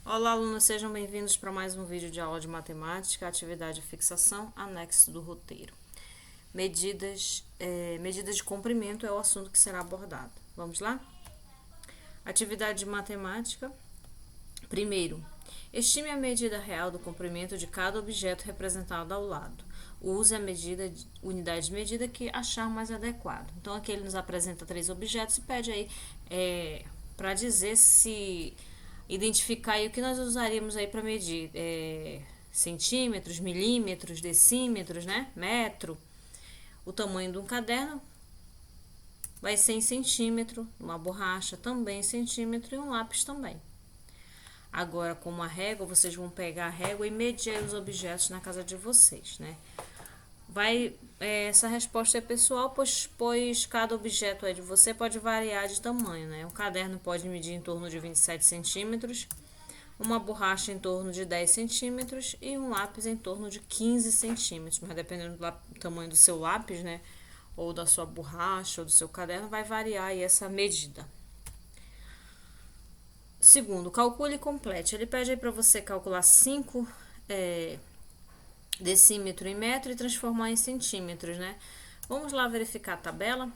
Olá, alunos, sejam bem-vindos para mais um vídeo de aula de matemática, atividade de fixação, anexo do roteiro. Medidas de comprimento é o assunto que será abordado. Vamos lá? Atividade de matemática. Primeiro, estime a medida real do comprimento de cada objeto representado ao lado. Use a unidade de medida que achar mais adequado. Então, aqui ele nos apresenta 3 objetos e pede aí para dizer se identificar aí o que nós usaríamos aí para medir centímetros, milímetros, decímetros, né? Metro. O tamanho de um caderno vai ser em centímetro, uma borracha também em centímetro e um lápis também. Agora, com uma régua, vocês vão pegar a régua e medir os objetos na casa de vocês, né? Essa resposta é pessoal, pois cada objeto de você pode variar de tamanho, né? Um caderno pode medir em torno de 27 centímetros, uma borracha em torno de 10 centímetros e um lápis em torno de 15 centímetros. Mas dependendo do tamanho do seu lápis, né? Ou da sua borracha ou do seu caderno, vai variar aí essa medida. Segundo, calcule e complete. Ele pede aí para você calcular 5 decímetro em metro e transformar em centímetros, né? Vamos lá verificar a tabela.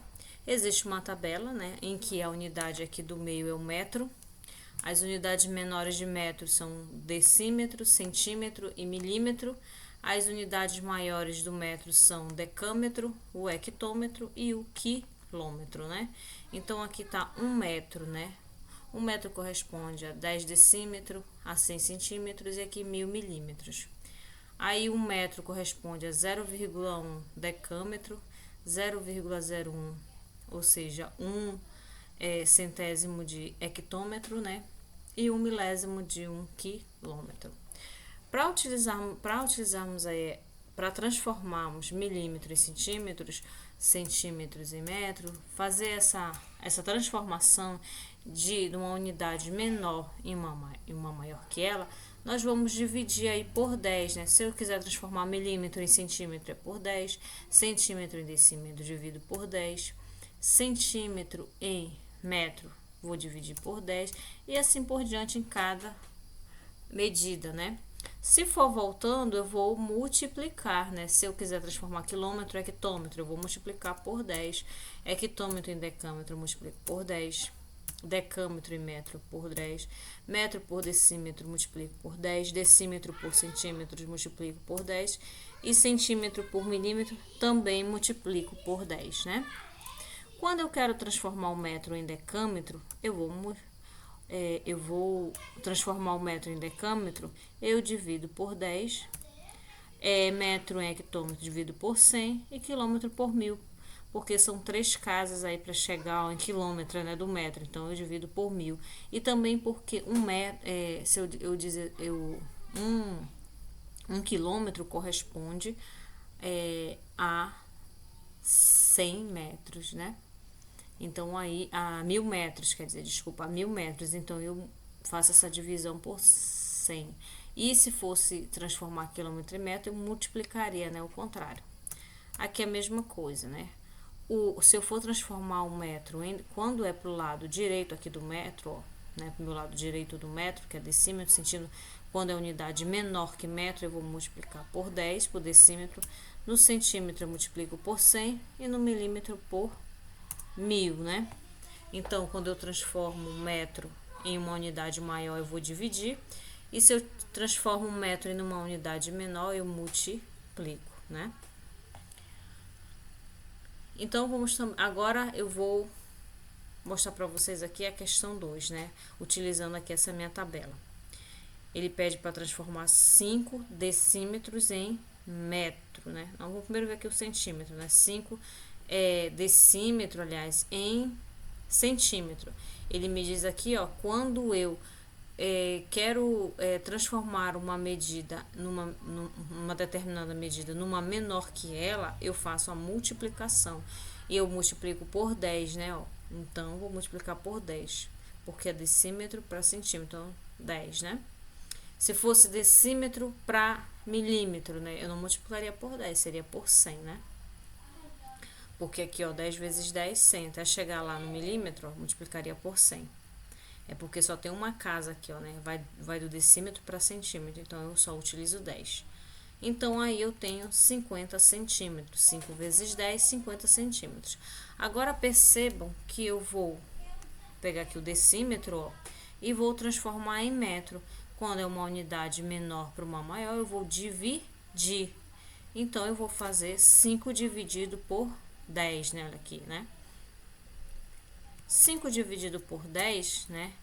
Existe uma tabela, né, em que a unidade aqui do meio é o metro. As unidades menores de metro são decímetro, centímetro e milímetro. As unidades maiores do metro são decâmetro, o hectômetro e o quilômetro, né? Então, aqui tá 1 metro, né? 1 metro corresponde a 10 decímetros, a 100 centímetros e aqui 1000 milímetros. Aí 1 metro corresponde a 0,1 decâmetro, 0,01, ou seja, 1 centésimo de hectômetro, né? E 1 milésimo de 1 quilômetro. Para transformarmos milímetros em centímetros, centímetros em metro, fazer essa transformação de uma unidade menor em uma maior que ela, nós vamos dividir aí por 10, né? Se eu quiser transformar milímetro em centímetro, é por 10, centímetro em decímetro, divido por 10, centímetro em metro, vou dividir por 10, e assim por diante em cada medida, né? Se for voltando, eu vou multiplicar, né? Se eu quiser transformar quilômetro em hectômetro, eu vou multiplicar por 10. Hectômetro em decâmetro, eu multiplico por 10. Decâmetro em metro por 10. Metro por decímetro, multiplico por 10. Decímetro por centímetro, multiplico por 10. E centímetro por milímetro, também multiplico por 10, né? Quando eu quero transformar o metro em decâmetro, eu vou transformar o metro em decâmetro, eu divido por 10, metro em hectômetro divido por 100 e quilômetro por 1000, porque são 3 casas aí para chegar em quilômetro, né, do metro, então eu divido por 1000. E também porque se eu dizer um quilômetro corresponde a 100 metros, né? Então, aí, a 1000 metros, quer dizer, desculpa, a 1000 metros. Então, eu faço essa divisão por 100. E se fosse transformar quilômetro em metro, eu multiplicaria, né? O contrário. Aqui é a mesma coisa, né? Se eu for transformar o metro, quando é pro lado direito aqui do metro, ó, né? Pro meu lado direito do metro, que é decímetro, sentindo quando é unidade menor que metro, eu vou multiplicar por 10, por decímetro. No centímetro, eu multiplico por 100 e no milímetro por 1000, né? Então, quando eu transformo um metro em uma unidade maior, eu vou dividir. E se eu transformo um metro em uma unidade menor, eu multiplico, né? Então, agora eu vou mostrar para vocês aqui a questão 2, né? Utilizando aqui essa minha tabela. Ele pede para transformar 5 decímetros em metro, né? Então, vamos primeiro ver aqui o centímetro, né? 5 decímetro, aliás, em centímetro. Ele me diz aqui, ó, quando eu quero transformar uma medida numa determinada medida numa menor que ela, eu faço a multiplicação. E eu multiplico por 10, né? Ó. Então, vou multiplicar por 10, porque é decímetro para centímetro, então 10, né? Se fosse decímetro para milímetro, né? Eu não multiplicaria por 10, seria por 100, né? Porque aqui, ó, 10 vezes 10, 100. Até chegar lá no milímetro, ó, multiplicaria por 100. É porque só tem uma casa aqui, ó, né? Vai do decímetro para centímetro, então eu só utilizo 10. Então, aí eu tenho 50 centímetros. 5 vezes 10, 50 centímetros. Agora, percebam que eu vou pegar aqui o decímetro, ó, e vou transformar em metro. Quando é uma unidade menor para uma maior, eu vou dividir. Então, eu vou fazer 5 dividido por 10, né? Olha aqui, né? 5 dividido por 10, né?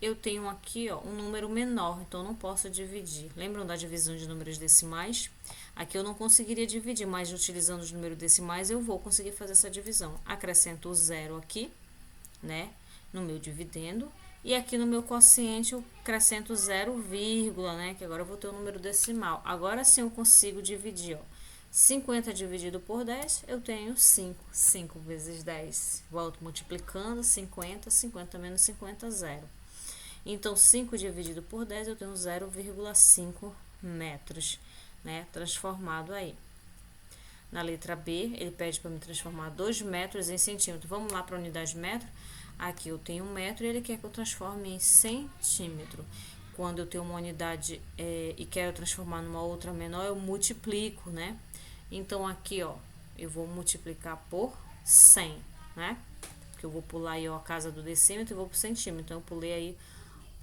Eu tenho aqui, ó, um número menor, então não posso dividir. Lembram da divisão de números decimais? Aqui eu não conseguiria dividir, mas utilizando os números decimais eu vou conseguir fazer essa divisão. Acrescento o zero aqui, né, no meu dividendo. E aqui no meu quociente eu acrescento 0, né, que agora eu vou ter o número decimal. Agora sim eu consigo dividir, ó. 50 dividido por 10, eu tenho 5. 5 vezes 10. Volto multiplicando, 50, 50 menos 50, 0. Então, 5 dividido por 10, eu tenho 0,5 metros, né? Transformado aí. Na letra B, ele pede para me transformar 2 metros em centímetro. Vamos lá para a unidade de metro? Aqui eu tenho 1 metro e ele quer que eu transforme em centímetro. Quando eu tenho uma unidade e quero transformar numa outra menor, eu multiplico, né? Então, aqui, ó, eu vou multiplicar por 100, né? Porque eu vou pular aí, ó, a casa do decímetro e vou pro centímetro. Então, eu pulei aí,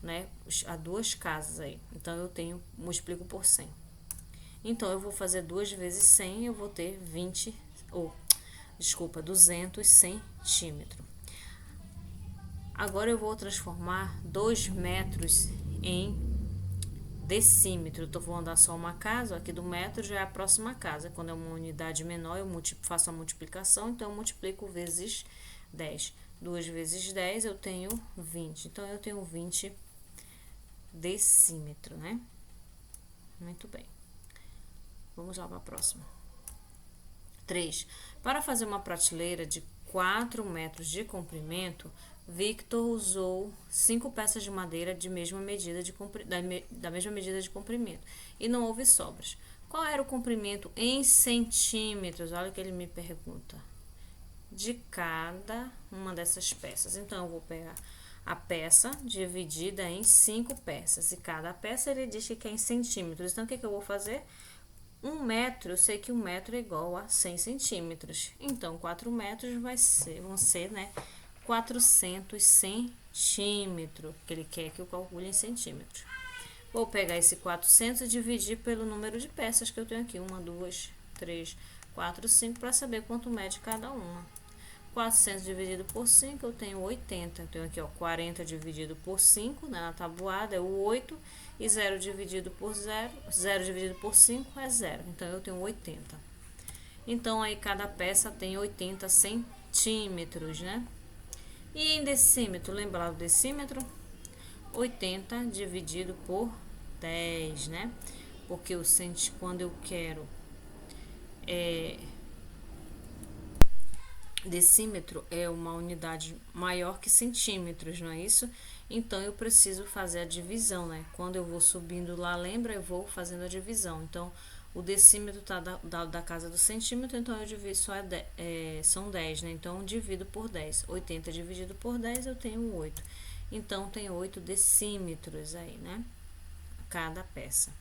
né, a 2 casas aí. Então, eu tenho, multiplico por 100. Então, eu vou fazer 2 vezes 100, eu vou ter 200 centímetros. Agora, eu vou transformar 2 metros em decímetro. Eu tô falando dar só uma casa, aqui do metro já é a próxima casa. Quando é uma unidade menor, eu faço a multiplicação, então eu multiplico vezes 10. 2 vezes 10, eu tenho 20. Então, eu tenho 20 decímetro, né? Muito bem. Vamos lá para a próxima. 3. Para fazer uma prateleira de 4 metros de comprimento, Victor usou 5 peças de madeira de mesma medida da mesma medida de comprimento e não houve sobras. Qual era o comprimento em centímetros? Olha o que ele me pergunta. De cada uma dessas peças. Então, eu vou pegar a peça dividida em 5 peças. E cada peça ele diz que é em centímetros. Então, o que eu vou fazer? 1 metro, eu sei que 1 metro é igual a 100 centímetros. Então, 4 metros vão ser, né, 400 centímetros, que ele quer que eu calcule em centímetros. Vou pegar esse 400 e dividir pelo número de peças que eu tenho aqui. 1, 2, 3, 4, 5, para saber quanto mede cada uma. 400 dividido por 5, eu tenho 80. Eu tenho aqui, ó, 40 dividido por 5, né, na tabuada é o 8. E 0 dividido por 0, 0 dividido por 5 é 0. Então, eu tenho 80. Então, aí cada peça tem 80 centímetros, né? E em decímetro, lembra do decímetro? 80 dividido por 10, né? Porque quando eu quero decímetro é uma unidade maior que centímetros, não é isso? Então, eu preciso fazer a divisão, né? Quando eu vou subindo lá, lembra? Eu vou fazendo a divisão. Então, o decímetro tá da casa do centímetro, então eu divido, são 10, né? Então, eu divido por 10. 80 dividido por 10, eu tenho 8. Então, tem 8 decímetros aí, né? Cada peça.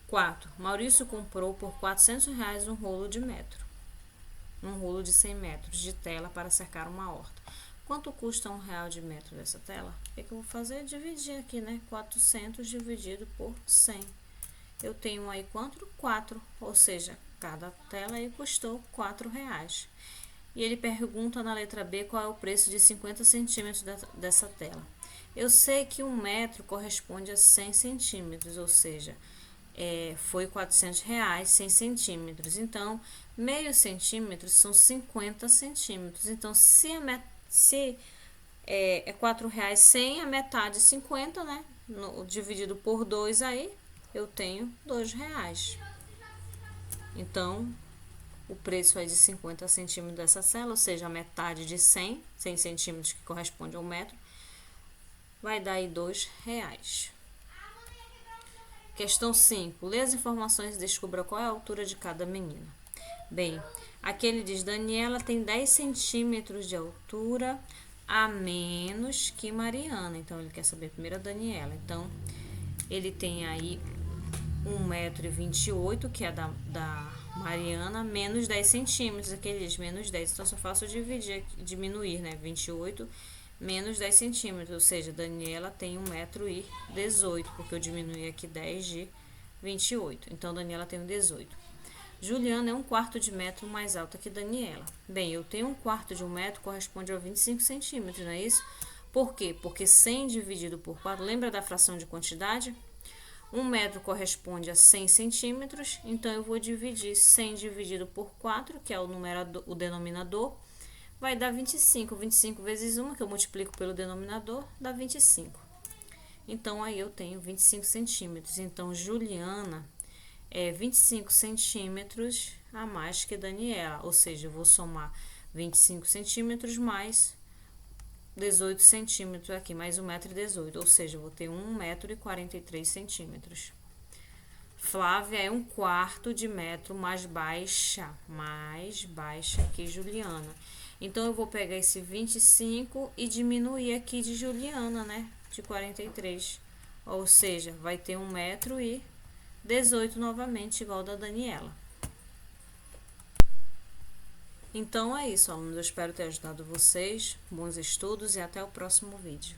4. Maurício comprou por R$400 um rolo de metro. Um rolo de 100 metros de tela para cercar uma horta. Quanto custa R$1 de metro dessa tela? O que eu vou fazer? Dividir aqui, né? 400 dividido por 100. Eu tenho aí quanto? 4. Ou seja, cada tela aí custou R$4. E ele pergunta na letra B qual é o preço de 50 centímetros dessa tela. Eu sei que 1 metro corresponde a 100 centímetros, ou seja, foi R$400, 100 centímetros. Então, meio centímetro são 50 centímetros. Então, se é R$4 100, a metade 50, né? Dividido por 2 aí, eu tenho R$2. Então, o preço é de 50 centímetros dessa tela, ou seja, a metade de 100 centímetros, que corresponde a 1 metro, vai dar aí R$2. Questão 5. Lê as informações e descubra qual é a altura de cada menina. Bem, aqui ele diz, Daniela tem 10 centímetros de altura, a menos que Mariana. Então, ele quer saber primeiro a Daniela. Então, ele tem aí 1,28 m, que é da Mariana, menos 10 centímetros. Aqui ele diz menos 10. Então, só faço dividir, diminuir, né? 28 menos 10 centímetros. Ou seja, Daniela tem 1,18 m, porque eu diminuí aqui 10 de 28. Então, Daniela tem 1,18 m. Juliana é 1/4 de metro mais alta que Daniela. Bem, eu tenho 1/4 de 1 metro, corresponde a 25 centímetros, não é isso? Por quê? Porque 100 dividido por 4, lembra da fração de quantidade? 1 metro corresponde a 100 centímetros, então eu vou dividir 100 dividido por 4, que é o denominador, vai dar 25. 25 vezes 1, que eu multiplico pelo denominador, dá 25. Então, aí eu tenho 25 centímetros. Então, Juliana é 25 centímetros a mais que Daniela, ou seja, eu vou somar 25 centímetros mais 18 centímetros aqui, mais 1,18 m, ou seja, eu vou ter 1,43 m. Flávia é 1/4 de metro mais baixa que Juliana. Então, eu vou pegar esse 25 e diminuir aqui de Juliana, né, de 43, ou seja, vai ter 1,18 m novamente, igual da Daniela. Então é isso, alunos. Eu espero ter ajudado vocês. Bons estudos e até o próximo vídeo.